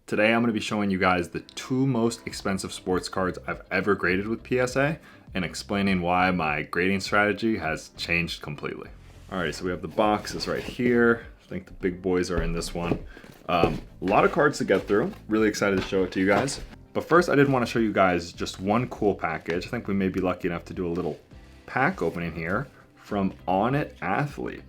Today I'm going to be showing you guys the 2 most expensive sports cards I've ever graded with PSA and explaining why my grading strategy has changed completely. Alright, so we have the boxes right here. I think the big boys are in this one. A lot of cards to get through. Really excited to show it to you guys. But first I did want to show you guys just one cool package. I think we may be lucky enough to do a little pack opening here from On It Athlete.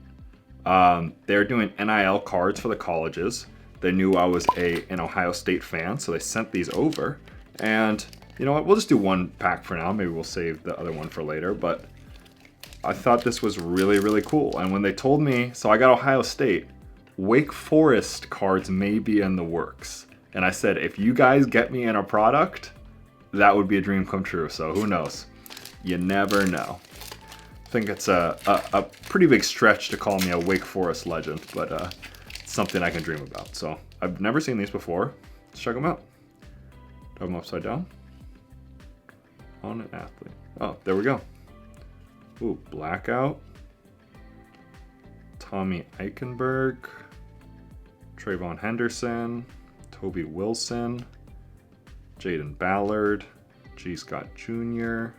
They're doing NIL cards for the colleges. They knew I was an Ohio State fan, so they sent these over. And you know what, we'll just do one pack for now. Maybe we'll save the other one for later, but I thought this was really, really cool. And when they told me, so I got Ohio State, Wake Forest cards may be in the works. And I said, if you guys get me in a product, that would be a dream come true. So who knows? You never know. I think it's a pretty big stretch to call me a Wake Forest legend, but something I can dream about. So I've never seen these before. Let's check them out. Do I have them upside down? On an athlete. Oh, there we go. Ooh, Blackout. Tommy Eichenberg. Trayvon Henderson. Toby Wilson. Jaden Ballard. G. Scott Jr.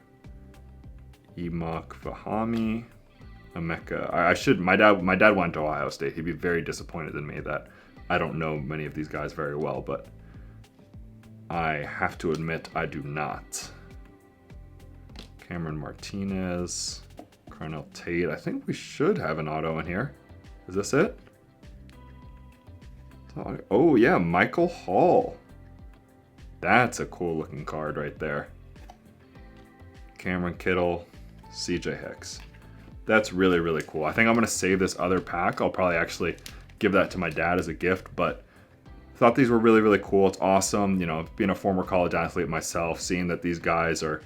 Emok Fahami. Emeka. My dad went to Ohio State. He'd be very disappointed in me that I don't know many of these guys very well, but I have to admit I do not. Cameron Martinez, Carnell Tate. I think we should have an auto in here. Is this it? Oh yeah, Michael Hall. That's a cool looking card right there. Cameron Kittle, CJ Hicks. That's really, really cool. I think I'm going to save this other pack. I'll probably actually give that to my dad as a gift, but thought these were really, really cool. It's awesome. You know, being a former college athlete myself, seeing that these guys are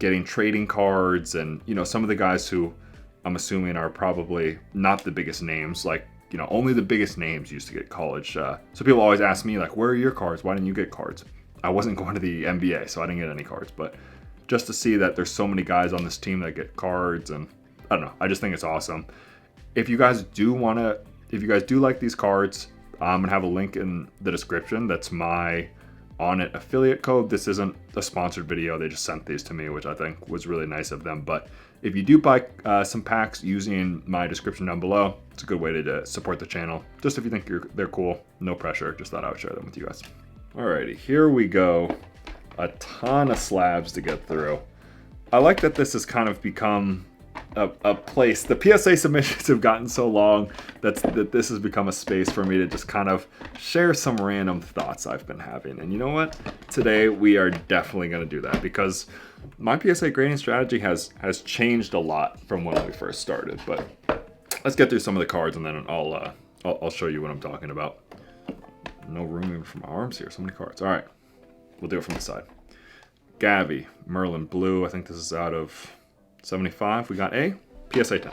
getting trading cards and, you know, some of the guys who I'm assuming are probably not the biggest names, like, you know, only the biggest names used to get college. So people always ask me, like, where are your cards? Why didn't you get cards? I wasn't going to the NBA, so I didn't get any cards, but just to see that there's so many guys on this team that get cards, and I don't know, I just think it's awesome. If you guys do like these cards, I'm gonna have a link in the description. That's my On It affiliate code. This isn't a sponsored video. They just sent these to me, which I think was really nice of them. But if you do buy some packs using my description down below, it's a good way to support the channel. Just if you think they're cool, no pressure. Just thought I would share them with you guys. Alrighty, here we go. A ton of slabs to get through. I like that this has kind of become a place. The PSA submissions have gotten so long that this has become a space for me to just kind of share some random thoughts I've been having. And you know what? Today we are definitely going to do that because my PSA grading strategy has changed a lot from when we first started. But let's get through some of the cards and then I'll show you what I'm talking about. No room even for my arms here. So many cards. All right, we'll do it from the side. Gavi, Merlin Blue. I think this is out of 75. We got a PSA 10.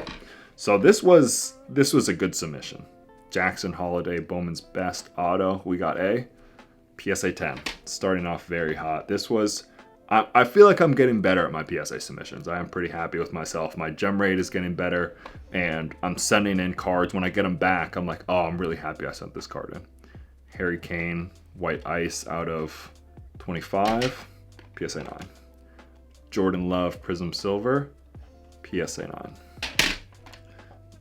So this was a good submission. Jackson Holiday, Bowman's Best auto. We got a PSA 10. Starting off very hot. This was, I feel like I'm getting better at my PSA submissions. I am pretty happy with myself. My gem rate is getting better and I'm sending in cards. When I get them back, I'm like, oh, I'm really happy I sent this card in. Harry Kane, White Ice out of 25. PSA 9. Jordan Love, Prism Silver, PSA 9.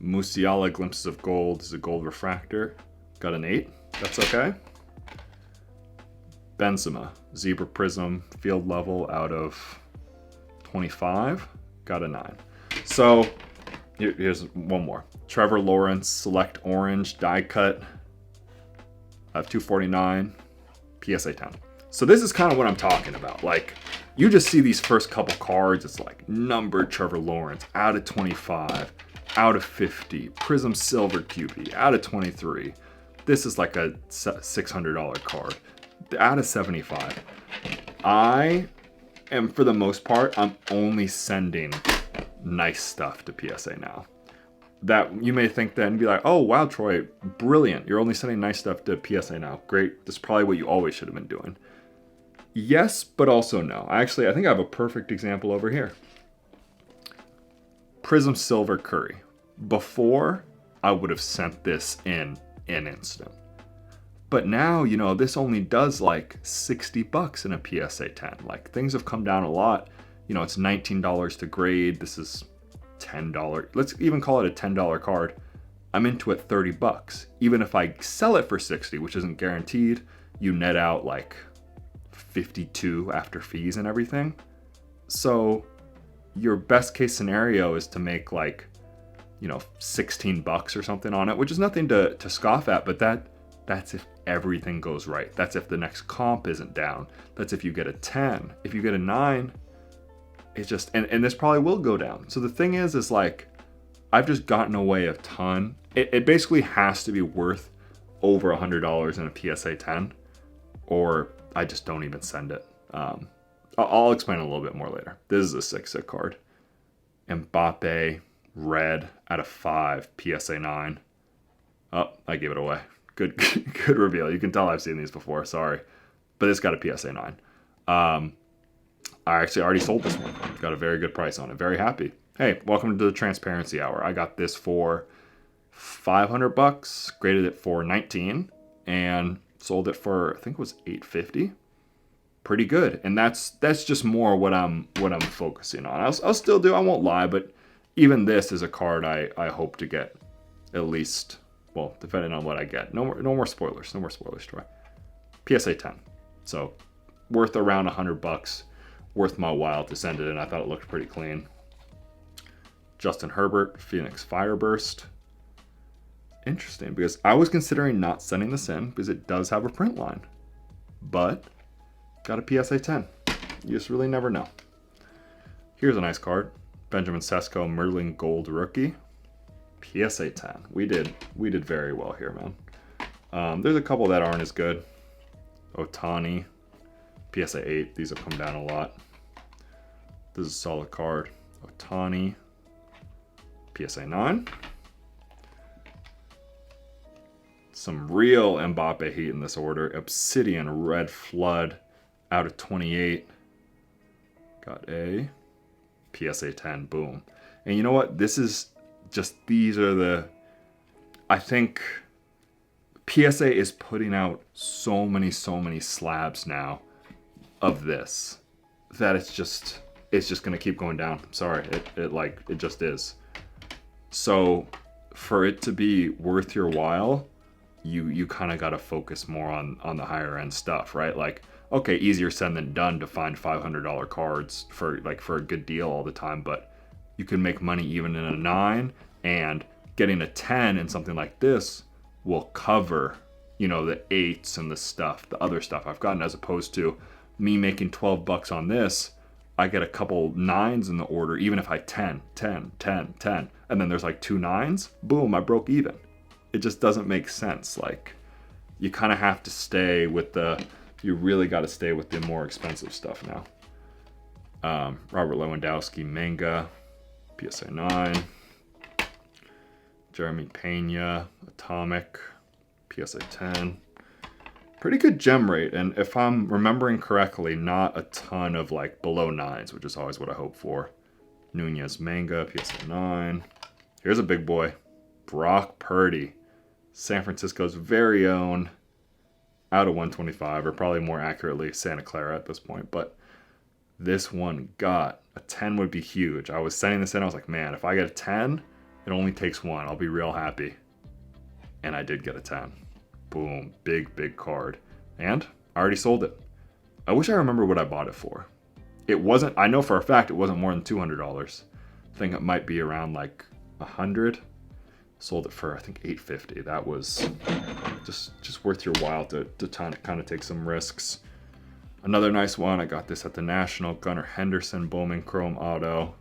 Musiala, Glimpses of Gold, this is a gold refractor. Got an 8, that's okay. Benzema, Zebra Prism, Field Level out of 25, got a 9. So, here's one more. Trevor Lawrence, Select Orange, Die Cut, of 249, PSA 10. So this is kind of what I'm talking about. Like, you just see these first couple cards, it's like numbered Trevor Lawrence, out of 25, out of 50, Prism Silver QB, out of 23. This is like a $600 card, out of 75. I am, for the most part, I'm only sending nice stuff to PSA now. That you may think that and be like, oh wow, Troy, brilliant. You're only sending nice stuff to PSA now. Great, that's probably what you always should have been doing. Yes, but also no. Actually, I think I have a perfect example over here. Prism Silver Curry. Before, I would have sent this in an instant. But now, you know, this only does like 60 bucks in a PSA 10. Like things have come down a lot. You know, it's $19 to grade. This is $10. Let's even call it a $10 card. I'm into it 30 bucks. Even if I sell it for 60, which isn't guaranteed, you net out like 52 after fees and everything. So your best case scenario is to make like, you know, 16 bucks or something on it, which is nothing to scoff at, but that's if everything goes right. That's if the next comp isn't down. That's if you get a 10. If you get a 9, it's just, and this probably will go down. So the thing is like, I've just gotten away a ton. It basically has to be worth over $100 in a PSA 10, or I just don't even send it. I'll explain a little bit more later. This is a sick card. Mbappe, red out of 5, PSA 9. Oh, I gave it away. Good reveal. You can tell I've seen these before, sorry. But it's got a PSA 9. I actually already sold this one. Got a very good price on it. Very happy. Hey, welcome to the Transparency Hour. I got this for 500 bucks, graded it for 19, and sold it for, I think it was 850. Pretty good. And that's just more what I'm focusing on. I'll still do, I won't lie, but even this is a card I hope to get at least, well, depending on what I get. No more spoilers. No more spoilers, Troy. PSA 10. So worth around 100 bucks. Worth my while to send it in. I thought it looked pretty clean. Justin Herbert, Phoenix Fireburst. Interesting, because I was considering not sending this in because it does have a print line. But got a PSA 10. You just really never know. Here's a nice card. Benjamin Sesko, Merlin Gold Rookie. PSA 10. We did very well here, man. There's a couple that aren't as good. Otani, PSA 8. These have come down a lot. This is a solid card. Otani, PSA 9. Some real Mbappe heat in this order. Obsidian Red Flood out of 28. Got a PSA 10. Boom. And you know what? This is just, these are the, I think PSA is putting out so many slabs now of this that it's just going to keep going down. Sorry. It just is. So for it to be worth your while, you kind of got to focus more on the higher end stuff, right? Like, okay, easier said than done to find $500 cards for a good deal all the time, but you can make money even in a 9, and getting a 10 in something like this will cover, you know, the 8s and the other stuff I've gotten, as opposed to me making 12 bucks on this. I get a couple 9s in the order, even if I 10, and then there's like 2 9s, boom, I broke even. It just doesn't make sense. Like, you kind of have to stay with you really got to stay with the more expensive stuff now. Robert Lewandowski, Manga, PSA 9. Jeremy Pena, Atomic, PSA 10. Pretty good gem rate, and if I'm remembering correctly, not a ton of like below 9s, which is always what I hope for. Nunez Manga, PSA 9. Here's a big boy. Brock Purdy, San Francisco's very own, out of 125, or probably more accurately Santa Clara at this point, but this one got a 10 would be huge. I was sending this in, I was like, man, if I get a 10, it only takes one. I'll be real happy. And I did get a 10. Boom, big card. And I already sold it. I wish I remember what I bought it for. It wasn't, I know for a fact it wasn't more than $200. I think it might be around like 100. Sold it for, I think, $850. That was just worth your while to kind of take some risks. Another nice one, I got this at the National. Gunnar Henderson, Bowman Chrome Auto.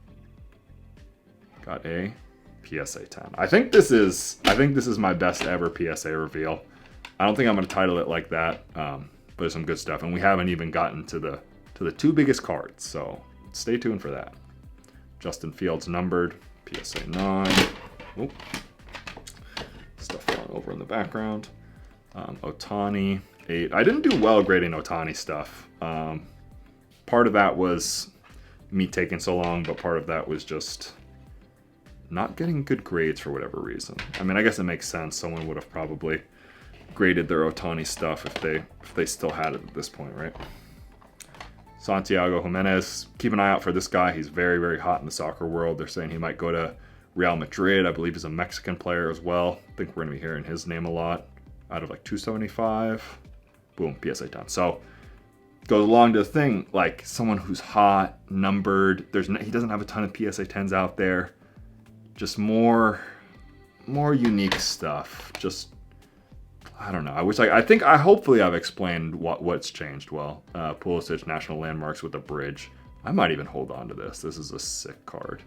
Got a PSA 10. I think this is my best ever PSA reveal. I don't think I'm going to title it like that, but there's some good stuff. And we haven't even gotten to the 2 biggest cards, so stay tuned for that. Justin Fields numbered, PSA 9. Oop. Stuff falling over in the background. Otani, 8. I didn't do well grading Otani stuff. Part of that was me taking so long, but part of that was just not getting good grades for whatever reason. I mean, I guess it makes sense. Someone would have probably graded their Otani stuff if they still had it at this point, right? Santiago Jimenez, keep an eye out for this guy. He's very, very hot in the soccer world. They're saying he might go to Real Madrid. I believe he's a Mexican player as well. I think we're going to be hearing his name a lot. Out of like 275. Boom, PSA 10. So goes along to the thing, like someone who's hot, numbered. He doesn't have a ton of PSA 10s out there. Just more unique stuff. Just, I don't know. Hopefully I've explained what's changed well. Pulisic, National Landmarks with a bridge. I might even hold on to this. This is a sick card.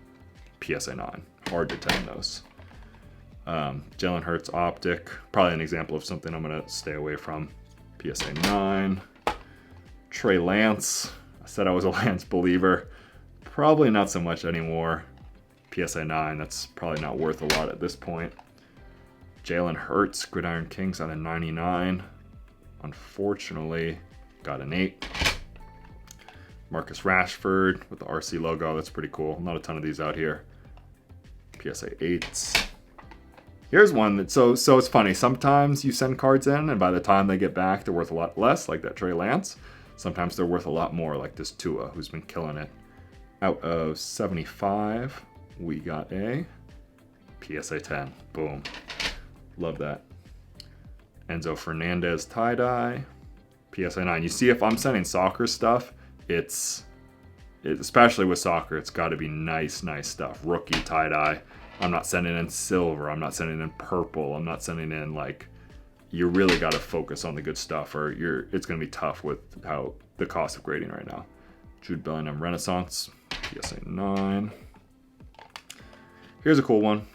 PSA 9. Hard to 10 those. Jalen Hurts Optic. Probably an example of something I'm going to stay away from. PSA 9. Trey Lance. I said I was a Lance believer. Probably not so much anymore. PSA 9. That's probably not worth a lot at this point. Jalen Hurts, Gridiron Kings on a 99. Unfortunately, got an 8. Marcus Rashford with the RC logo. That's pretty cool. Not a ton of these out here. PSA 8s. Here's one that, so it's funny. Sometimes you send cards in, and by the time they get back, they're worth a lot less, like that Trey Lance. Sometimes they're worth a lot more, like this Tua, who's been killing it. Out of 75, we got a PSA 10. Boom. Love that. Enzo Fernandez tie-dye. PSA 9. You see, if I'm sending soccer stuff, especially with soccer, it's got to be nice stuff. Rookie tie-dye. I'm not sending in silver. I'm not sending in purple. I'm not sending in, like, you really got to focus on the good stuff, or it's going to be tough with how the cost of grading right now. Jude Bellingham Renaissance. PSA 9. Here's a cool one.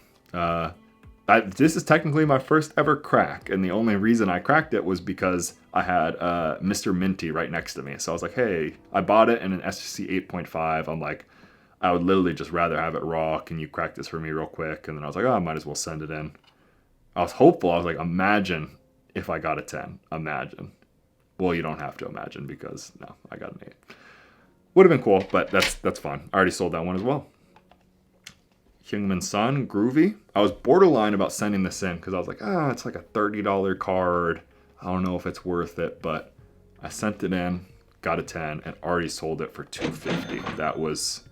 This is technically my first ever crack, and the only reason I cracked it was because I had Mr. Minty right next to me. So I was like, hey, I bought it in an SGC 8.5. I'm like, I would literally just rather have it raw. Can you crack this for me real quick? And then I was like, oh, I might as well send it in. I was hopeful. I was like, imagine if I got a 10. Imagine. Well, you don't have to imagine because, no, I got an 8. Would have been cool, but that's fine. I already sold that one as well. Heung-min Son, Groovy. I was borderline about sending this in because I was like, it's like a $30 card. I don't know if it's worth it, but I sent it in, got a 10, and already sold it for $250. That was,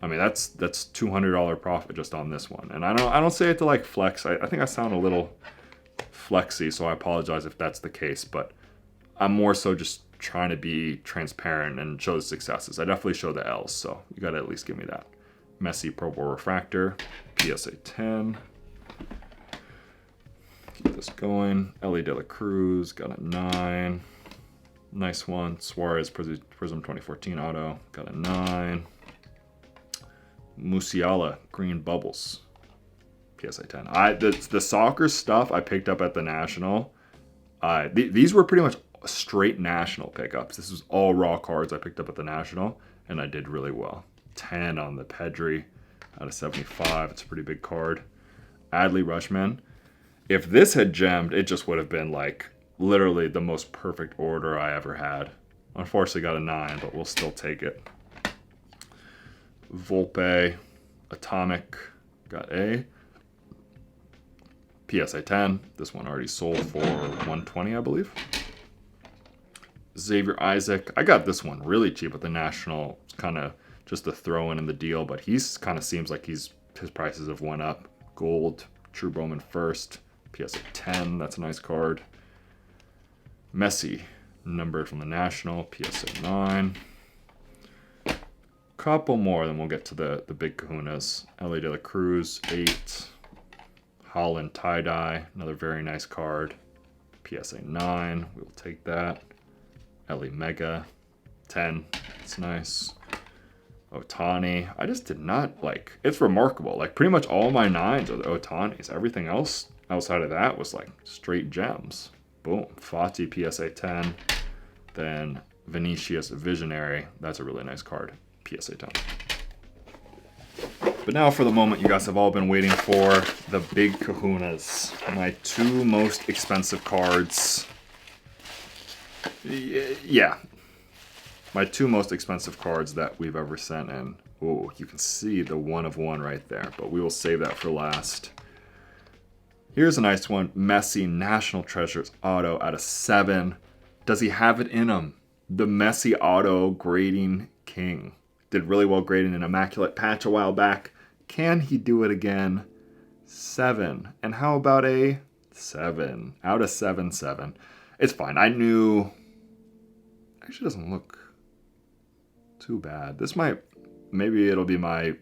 I mean, that's $200 profit just on this one. And I don't say it to like flex. I think I sound a little flexy, so I apologize if that's the case, but I'm more so just trying to be transparent and show the successes. I definitely show the L's, so you got to at least give me that. Messi Pro Bowl Refractor, PSA 10. Keep this going. Ellie De La Cruz, got a 9. Nice one. Suarez Prism 2014 Auto, got a 9. Musiala Green Bubbles, PSA 10. The soccer stuff I picked up at the National. These were pretty much straight National pickups. This was all raw cards I picked up at the National, and I did really well. 10 on the Pedri out of 75. It's a pretty big card. Adley Rushman. If this had gemmed, it just would have been like literally the most perfect order I ever had. Unfortunately got a 9, but we'll still take it. Volpe Atomic got a PSA 10. This one already sold for 120, I believe. Xavier Isaac. I got this one really cheap at the National. It's kind of just a throw in the deal, but he's kind of seems like his prices have went up. Gold, True Bowman first, PSA 10, that's a nice card. Messi, numbered from the National, PSA 9. Couple more, then we'll get to the big kahunas. Ellie De La Cruz, 8. Holland tie-dye, another very nice card. PSA 9, we'll take that. Ellie Mega, 10, it's nice. Otani, I just did not like, it's remarkable. Like pretty much all my 9s are the Otanis. Everything else outside of that was like straight gems. Boom. Fati PSA 10. Then Vinicius Visionary. That's a really nice card. PSA 10. But now for the moment you guys have all been waiting for, the big kahunas. My 2 most expensive cards. Yeah. My 2 most expensive cards that we've ever sent in. Oh, you can see the 1 of 1 right there, but we will save that for last. Here's a nice one. Messi National Treasures auto out of 7. Does he have it in him? The Messi auto grading king. Did really well grading an immaculate patch a while back. Can he do it again? 7. And how about a 7? Out of 7, 7. It's fine. I knew... Actually doesn't look too bad. This might... Maybe it'll be my...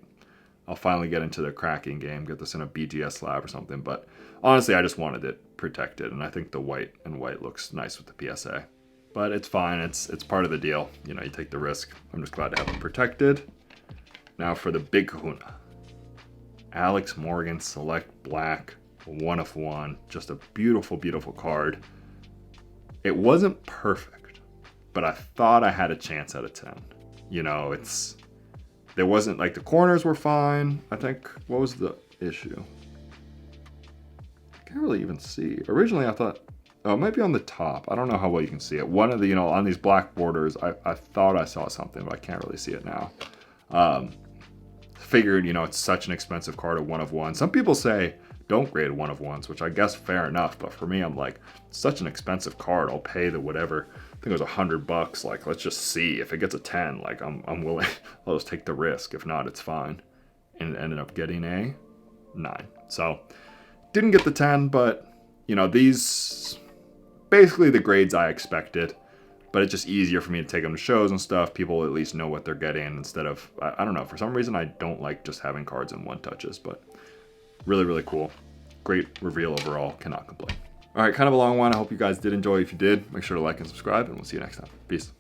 I'll finally get into the cracking game. Get this in a BGS lab or something. But honestly, I just wanted it protected. And I think the white and white looks nice with the PSA. But it's fine. It's part of the deal. You know, you take the risk. I'm just glad to have it protected. Now for the big kahuna. Alex Morgan Select Black, 1 of 1. Just a beautiful, beautiful card. It wasn't perfect, but I thought I had a chance out of 10. You know, there wasn't, like, the corners were fine. I think, what was the issue? I can't really even see. Originally I thought, oh, it might be on the top. I don't know how well you can see it. One of the, you know, on these black borders, I thought I saw something, but I can't really see it now. Figured, you know, it's such an expensive card, a 1 of 1. Some people say don't grade 1 of 1s, which I guess fair enough. But for me, I'm like, it's such an expensive card. I'll pay the whatever. I think it was $100. Like, let's just see if it gets a 10. Like, I'm willing. I'll just take the risk. If not, it's fine. And it ended up getting a 9. So didn't get the 10, but you know, these basically the grades I expected. But it's just easier for me to take them to shows and stuff. People at least know what they're getting instead of, I don't know, for some reason I don't like just having cards in 1 touches, but really, really cool. Great reveal overall, cannot complain. All right, kind of a long one. I hope you guys did enjoy. If you did, make sure to like and subscribe, and we'll see you next time. Peace.